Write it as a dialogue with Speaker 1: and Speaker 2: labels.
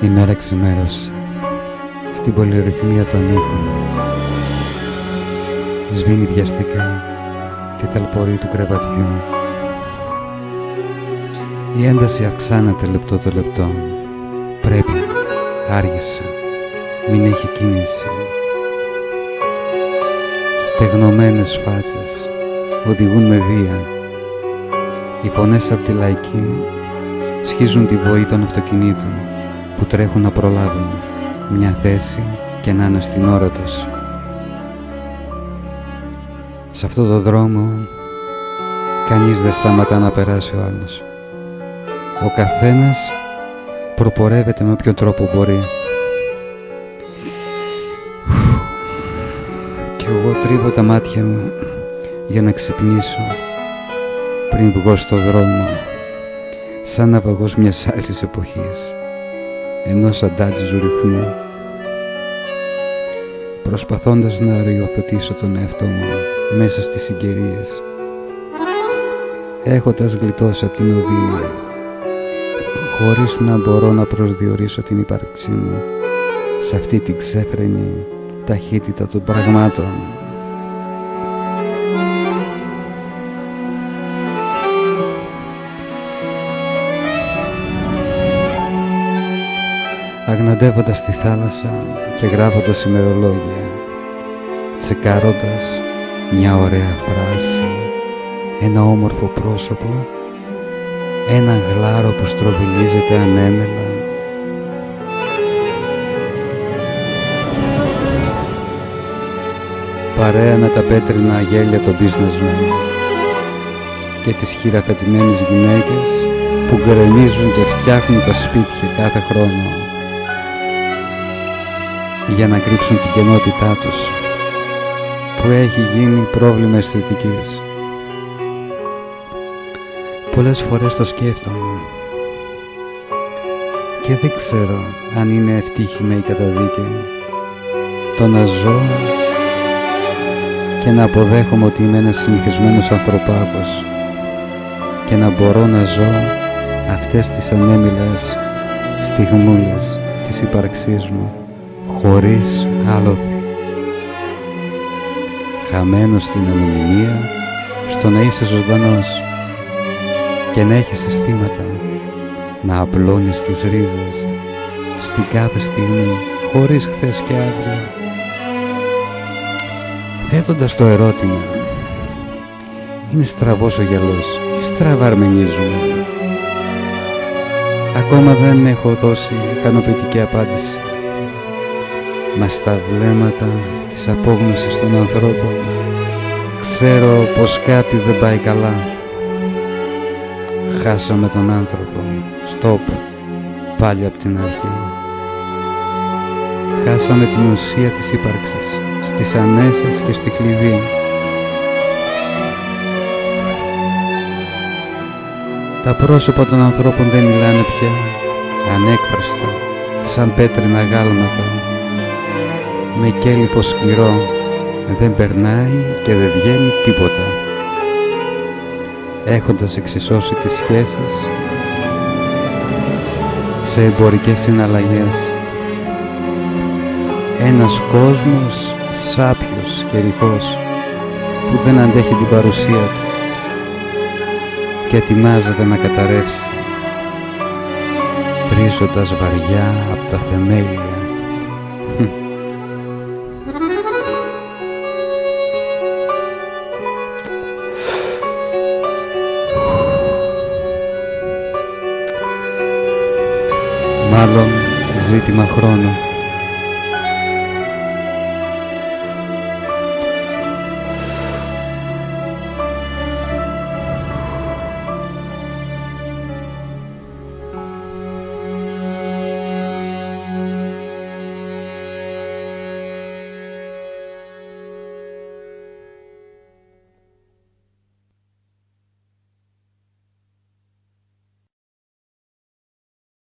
Speaker 1: Η μέρα ξημέρωσε στην πολυρυθμία των ήχων. Σβήνει βιαστικά τη θαλπορή του κρεβατιού. Η ένταση αυξάνεται λεπτό το λεπτό. Πρέπει, άργησε, μην έχει κίνηση. Στεγνωμένες φάτσες οδηγούν με βία. Οι φωνές απ' τη λαϊκή σχίζουν τη βοή των αυτοκινήτων που τρέχουν να προλάβουν μια θέση και να είναι στην ώρα τους. Σε αυτό το δρόμο κανείς δεν σταματά να περάσει ο άλλος. Ο καθένας προπορεύεται με όποιον τρόπο μπορεί. Κι εγώ τρίβω τα μάτια μου για να ξυπνήσω πριν βγω στο δρόμο, σαν ναυαγός μιας άλλης εποχής, ενός αντάτζιζου ρυθμού, προσπαθώντας να οριοθετήσω τον εαυτό μου μέσα στις συγκαιρίες, έχοντας γλιτώσει από την οδύνη, χωρίς να μπορώ να προσδιορίσω την ύπαρξή μου σε αυτή την ξέφρενη ταχύτητα των πραγμάτων. Αγναντεύοντας τη θάλασσα και γράφοντας ημερολόγια, τσεκάροντας μια ωραία φράση, ένα όμορφο πρόσωπο, ένα γλάρο που στροβιλίζεται ανέμελα, παρέα με τα πέτρινα γέλια των businessmen και τις χειραφετημένες γυναίκες που γκρεμίζουν και φτιάχνουν τα σπίτια κάθε χρόνο για να κρύψουν την κενότητά τους που έχει γίνει πρόβλημα αισθητικής. Πολλές φορές το σκέφτομαι και δεν ξέρω αν είναι ευτύχημα ή καταδίκη το να ζω και να αποδέχομαι ότι είμαι ένας συνηθισμένος ανθρωπάκος και να μπορώ να ζω αυτές τις ανέμιλες στιγμούλες της ύπαρξής μου χωρίς άλοθη, χαμένος στην ανομιμία, στο να είσαι ζωντανός και να έχεις αισθήματα, να απλώνεις τις ρίζες στην κάθε στιγμή χωρίς χθες και αύριο. Θέτοντας το ερώτημα, είναι στραβός ο γυαλός ή στραβά αρμενίζουμε? Ακόμα δεν έχω δώσει ικανοποιητική απάντηση. Μα στα βλέμματα της απόγνωσης των ανθρώπων ξέρω πως κάτι δεν πάει καλά. Χάσαμε τον άνθρωπο. Στοπ. Πάλι από την αρχή. Χάσαμε την ουσία της ύπαρξης στις ανέσες και στη κλειδί. Τα πρόσωπα των ανθρώπων δεν μιλάνε πια, ανέκφραστα, σαν πέτρινα γάλματα. Με κέλυφο σκληρό δεν περνάει και δεν βγαίνει τίποτα. Έχοντας εξισώσει τις σχέσεις σε εμπορικές συναλλαγές, ένας κόσμος σάπιος και ρηχός που δεν αντέχει την παρουσία του και ετοιμάζεται να καταρρεύσει, τρίζοντας βαριά από τα θεμέλια. Μάλλον ζήτημα χρόνου.